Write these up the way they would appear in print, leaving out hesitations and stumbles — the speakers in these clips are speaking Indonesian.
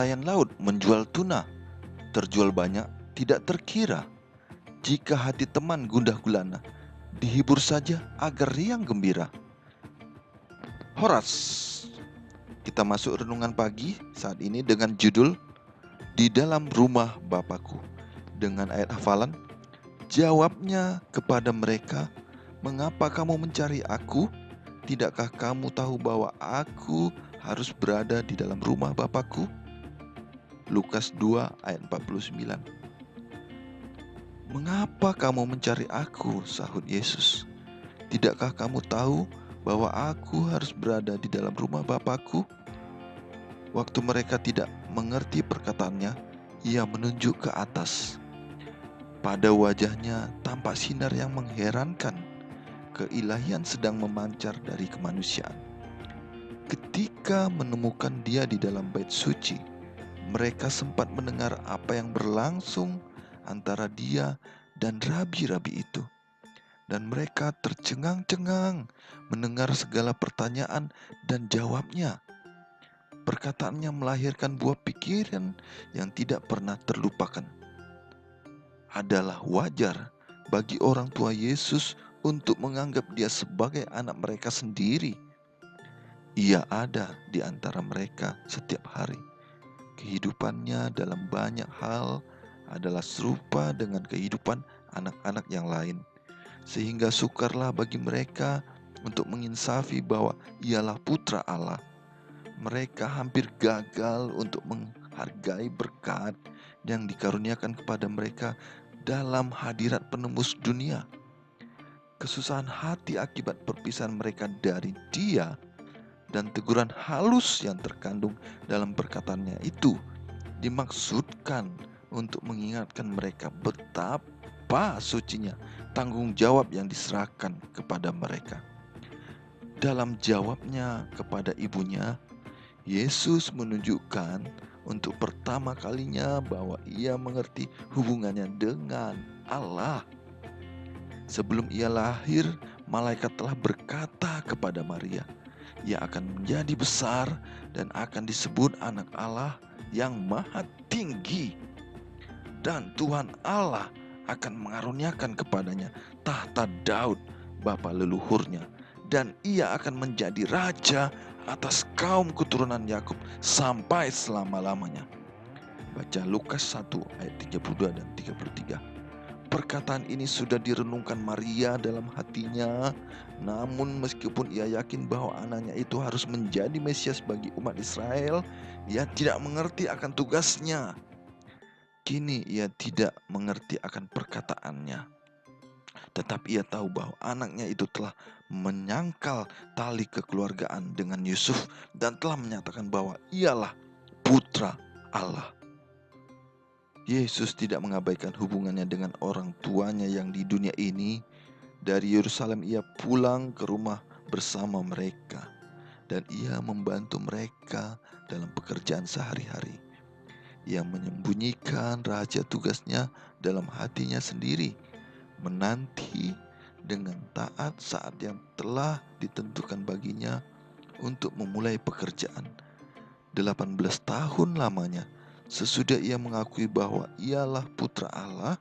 nelayan laut menjual tuna, terjual banyak, tidak terkira. Jika hati teman gundah gulana, dihibur saja agar riang gembira. Horas. Kita masuk renungan pagi saat ini dengan judul Di Dalam Rumah Bapakku. Dengan ayat hafalan, jawabnya kepada mereka, mengapa kamu mencari aku? Tidakkah kamu tahu bahwa aku harus berada di dalam rumah Bapakku? Lukas 2 ayat 49. Mengapa kamu mencari aku? Sahut Yesus. Tidakkah kamu tahu bahwa aku harus berada di dalam rumah Bapakku? Waktu mereka tidak mengerti perkataannya, ia menunjuk ke atas. Pada wajahnya tampak sinar yang mengherankan. Keilahian sedang memancar dari kemanusiaan. Ketika menemukan dia di dalam bait suci, mereka sempat mendengar apa yang berlangsung antara dia dan rabi-rabi itu. Dan mereka tercengang-cengang mendengar segala pertanyaan dan jawabnya. Perkataannya melahirkan buah pikiran yang tidak pernah terlupakan. Adalah wajar bagi orang tua Yesus untuk menganggap dia sebagai anak mereka sendiri. Ia ada di antara mereka setiap hari. Kehidupannya dalam banyak hal adalah serupa dengan kehidupan anak-anak yang lain. Sehingga sukarlah bagi mereka untuk menginsafi bahwa ialah putra Allah. Mereka hampir gagal untuk menghargai berkat yang dikaruniakan kepada mereka dalam hadirat penembus dunia. Kesusahan hati akibat perpisahan mereka dari Dia dan teguran halus yang terkandung dalam perkataannya itu dimaksudkan untuk mengingatkan mereka betapa sucinya tanggung jawab yang diserahkan kepada mereka. Dalam jawabnya kepada ibunya, Yesus menunjukkan untuk pertama kalinya bahwa ia mengerti hubungannya dengan Allah. Sebelum ia lahir, malaikat telah berkata kepada Maria, ia akan menjadi besar dan akan disebut anak Allah yang maha tinggi. Dan Tuhan Allah akan mengaruniakan kepadanya tahta Daud, bapa leluhurnya. Dan ia akan menjadi raja atas kaum keturunan Yakub sampai selama-lamanya. Baca Lukas 1 ayat 32 dan 33. Perkataan ini sudah direnungkan Maria dalam hatinya. Namun meskipun ia yakin bahwa anaknya itu harus menjadi Mesias bagi umat Israel, ia tidak mengerti akan tugasnya. Kini ia tidak mengerti akan perkataannya. Tetapi ia tahu bahwa anaknya itu telah menyangkal tali kekeluargaan dengan Yusuf dan telah menyatakan bahwa ialah putra Allah. Yesus tidak mengabaikan hubungannya dengan orang tuanya yang di dunia ini. Dari Yerusalem ia pulang ke rumah bersama mereka dan ia membantu mereka dalam pekerjaan sehari-hari. Ia menyembunyikan rahasia tugasnya dalam hatinya sendiri, menanti dengan taat saat yang telah ditentukan baginya untuk memulai pekerjaan. 18 tahun lamanya sesudah ia mengakui bahwa ialah putra Allah,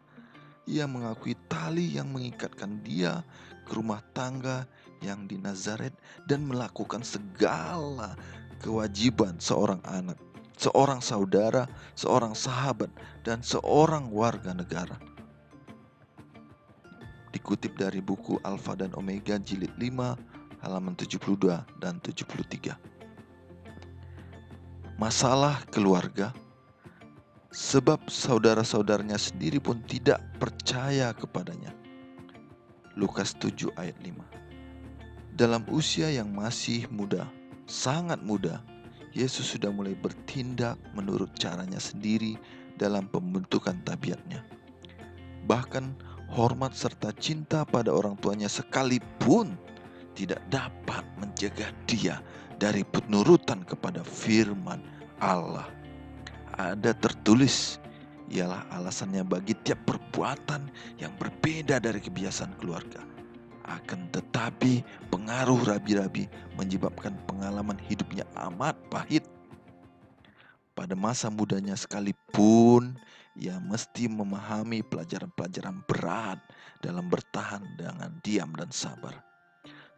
ia mengakui tali yang mengikatkan dia ke rumah tangga yang di Nazaret dan melakukan segala kewajiban seorang anak, seorang saudara, seorang sahabat, dan seorang warga negara. Dikutip dari buku Alfa dan Omega jilid 5 halaman 72 dan 73. Masalah keluarga, sebab saudara-saudaranya sendiri pun tidak percaya kepadanya. Lukas 7 ayat 5. Dalam usia yang masih muda, sangat muda, Yesus sudah mulai bertindak menurut caranya sendiri dalam pembentukan tabiatnya. Bahkan hormat serta cinta pada orang tuanya sekalipun tidak dapat mencegah dia dari penurutan kepada firman Allah. Ada tertulis, ialah alasannya bagi tiap perbuatan yang berbeda dari kebiasaan keluarga. Akan tetapi pengaruh rabi-rabi menyebabkan pengalaman hidupnya amat pahit. Pada masa mudanya sekalipun, ia mesti memahami pelajaran-pelajaran berat dalam bertahan dengan diam dan sabar.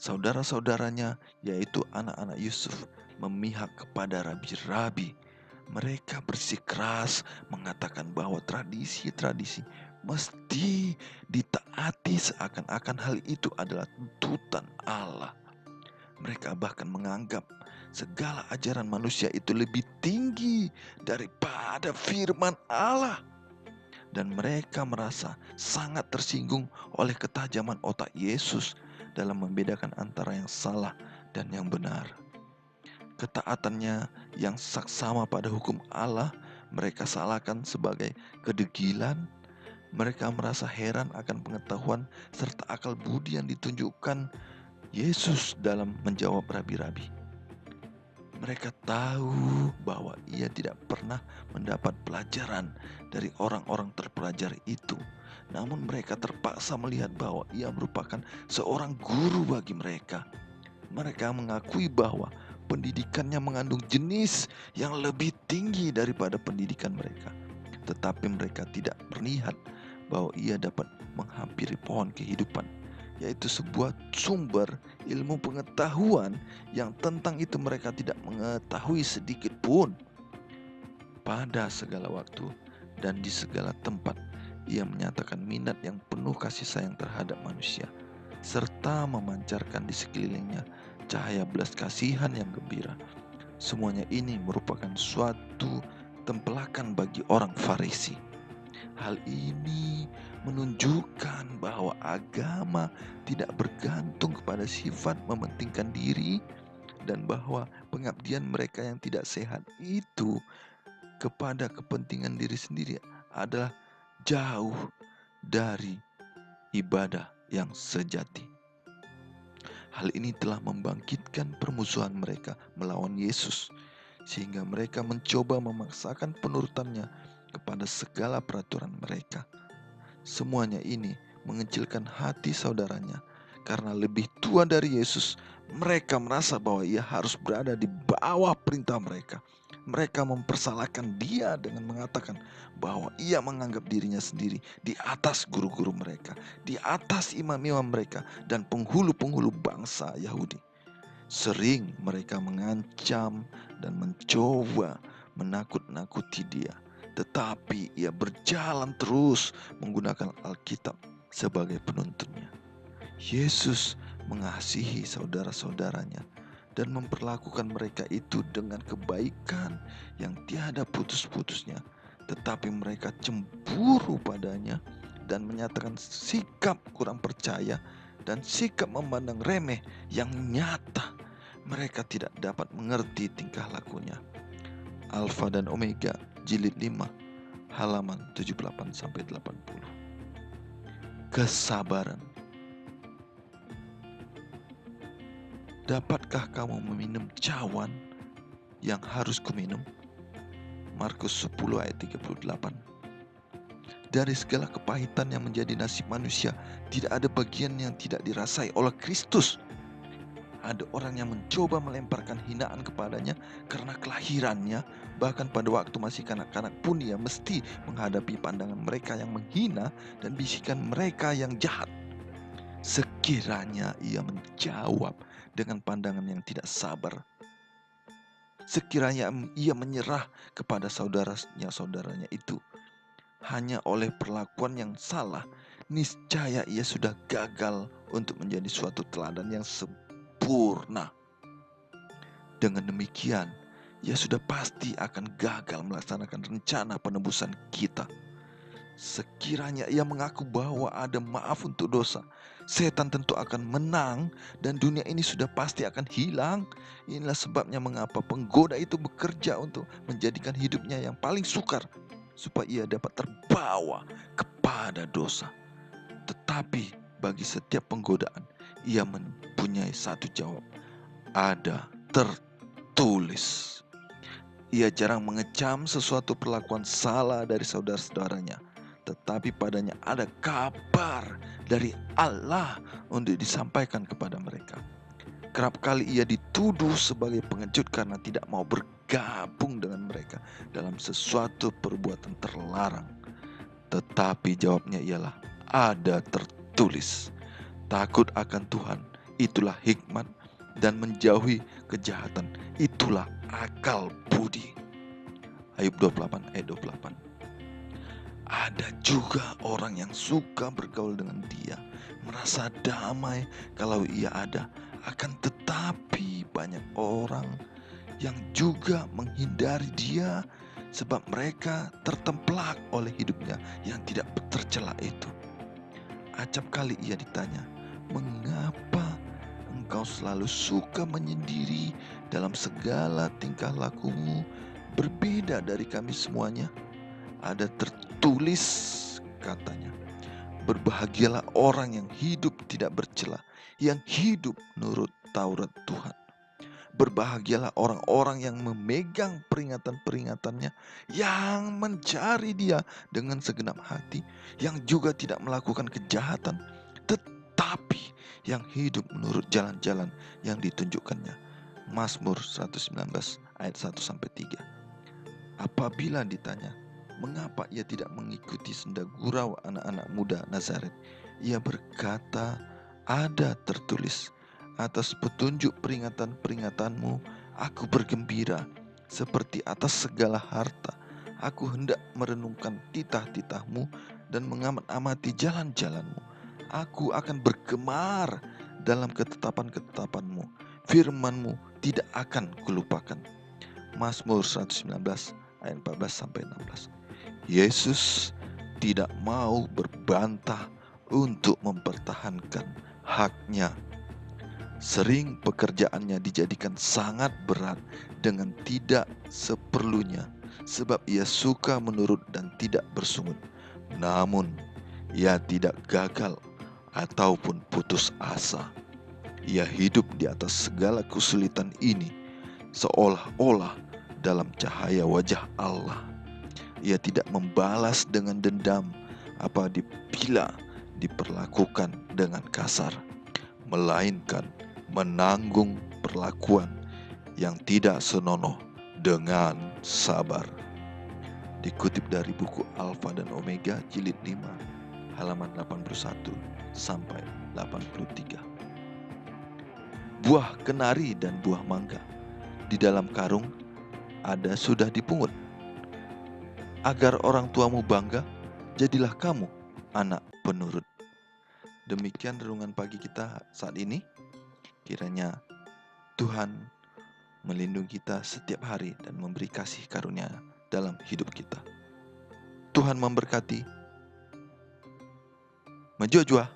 Saudara-saudaranya, yaitu anak-anak Yusuf, memihak kepada rabi-rabi. Mereka bersikeras mengatakan bahwa tradisi-tradisi mesti ditaati seakan-akan hal itu adalah tuntutan Allah. Mereka bahkan menganggap segala ajaran manusia itu lebih tinggi daripada firman Allah. Dan mereka merasa sangat tersinggung oleh ketajaman otak Yesus dalam membedakan antara yang salah dan yang benar. Ketaatannya yang saksama pada hukum Allah mereka salahkan sebagai kedegilan. Mereka merasa heran akan pengetahuan serta akal budi yang ditunjukkan Yesus dalam menjawab rabi-rabi. Mereka tahu bahwa ia tidak pernah mendapat pelajaran dari orang-orang terpelajar itu. Namun mereka terpaksa melihat bahwa ia merupakan seorang guru bagi mereka. Mereka mengakui bahwa pendidikannya mengandung jenis yang lebih tinggi daripada pendidikan mereka. Tetapi mereka tidak melihat bahwa ia dapat menghampiri pohon kehidupan, yaitu sebuah sumber ilmu pengetahuan yang tentang itu mereka tidak mengetahui sedikit pun. Pada segala waktu dan di segala tempat, ia menyatakan minat yang penuh kasih sayang terhadap manusia, serta memancarkan di sekelilingnya cahaya belas kasihan yang gembira. Semuanya ini merupakan suatu tempelakan bagi orang Farisi. Hal ini menunjukkan bahwa agama tidak bergantung kepada sifat mementingkan diri, dan bahwa pengabdian mereka yang tidak sehat itu kepada kepentingan diri sendiri adalah jauh dari ibadah yang sejati. Hal ini telah membangkitkan permusuhan mereka melawan Yesus, sehingga mereka mencoba memaksakan penurutannya kepada segala peraturan mereka. Semuanya ini mengecilkan hati saudaranya, karena lebih tua dari Yesus, mereka merasa bahwa ia harus berada di bawah perintah mereka. Mereka mempersalahkan dia dengan mengatakan bahwa ia menganggap dirinya sendiri di atas guru-guru mereka, di atas imam-imam mereka, dan penghulu-penghulu bangsa Yahudi. Sering mereka mengancam dan mencoba menakut-nakuti dia, tetapi ia berjalan terus menggunakan Alkitab sebagai penuntunnya. Yesus mengasihi saudara-saudaranya dan memperlakukan mereka itu dengan kebaikan yang tiada putus-putusnya. Tetapi mereka cemburu padanya dan menyatakan sikap kurang percaya dan sikap memandang remeh yang nyata. Mereka tidak dapat mengerti tingkah lakunya. Alfa dan Omega, jilid 5, halaman 78-80. Kesabaran. Dapatkah kamu meminum cawan yang harus kuminum? Markus 10 ayat 38. Dari segala kepahitan yang menjadi nasib manusia, tidak ada bagian yang tidak dirasai oleh Kristus. Ada orang yang mencoba melemparkan hinaan kepadanya karena kelahirannya. Bahkan pada waktu masih kanak-kanak pun ia mesti menghadapi pandangan mereka yang menghina dan bisikan mereka yang jahat. Sekiranya ia menjawab dengan pandangan yang tidak sabar, sekiranya ia menyerah kepada saudaranya itu hanya oleh perlakuan yang salah, niscaya ia sudah gagal untuk menjadi suatu teladan yang sempurna. Dengan demikian, ia sudah pasti akan gagal melaksanakan rencana penebusan kita. Sekiranya ia mengaku bahwa ada maaf untuk dosa, setan tentu akan menang dan dunia ini sudah pasti akan hilang. Inilah sebabnya mengapa penggoda itu bekerja untuk menjadikan hidupnya yang paling sukar, supaya ia dapat terbawa kepada dosa. Tetapi bagi setiap penggodaan, ia mempunyai satu jawab. Ada tertulis. Ia jarang mengecam sesuatu perlakuan salah dari saudara-saudaranya, tetapi padanya ada kabar dari Allah untuk disampaikan kepada mereka. Kerap kali ia dituduh sebagai pengecut karena tidak mau bergabung dengan mereka dalam sesuatu perbuatan terlarang. Tetapi jawabnya ialah, ada tertulis, takut akan Tuhan, itulah hikmat, dan menjauhi kejahatan, itulah akal budi. Ayub 28 ayat 28. Ada juga orang yang suka bergaul dengan dia, merasa damai kalau ia ada. Akan tetapi banyak orang yang juga menghindari dia sebab mereka tertemplak oleh hidupnya yang tidak tercela itu. Acap kali ia ditanya, mengapa engkau selalu suka menyendiri dalam segala tingkah lakumu berbeda dari kami semuanya? Ada tertulis, katanya, berbahagialah orang yang hidup tidak bercela, yang hidup menurut Taurat Tuhan. Berbahagialah orang-orang yang memegang peringatan-peringatannya, yang mencari dia dengan segenap hati, yang juga tidak melakukan kejahatan, tetapi yang hidup menurut jalan-jalan yang ditunjukkannya. Mazmur 119 ayat 1-3. Apabila ditanya, mengapa ia tidak mengikuti senda gurau anak-anak muda Nazaret? Ia berkata, ada tertulis, atas petunjuk peringatan-peringatanmu aku bergembira, seperti atas segala harta. Aku hendak merenungkan titah-titahmu dan mengamati jalan-jalanmu. Aku akan bergemar dalam ketetapan-ketetapanmu. Firmanmu tidak akan kulupakan. Mazmur 119 ayat 14-16. Yesus tidak mau berbantah untuk mempertahankan haknya. Sering pekerjaannya dijadikan sangat berat dengan tidak seperlunya, sebab ia suka menurut dan tidak bersungut. Namun ia tidak gagal ataupun putus asa. Ia hidup di atas segala kesulitan ini, seolah-olah dalam cahaya wajah Allah. Ia tidak membalas dengan dendam apabila diperlakukan dengan kasar, melainkan menanggung perlakuan yang tidak senonoh dengan sabar. Dikutip dari buku Alfa dan Omega jilid 5 halaman 81-83. Buah kenari dan buah mangga di dalam karung ada sudah dipungut. Agar orang tuamu bangga, jadilah kamu anak penurut. Demikian renungan pagi kita saat ini. Kiranya Tuhan melindungi kita setiap hari dan memberi kasih karunia dalam hidup kita. Tuhan memberkati. Menjua-jua.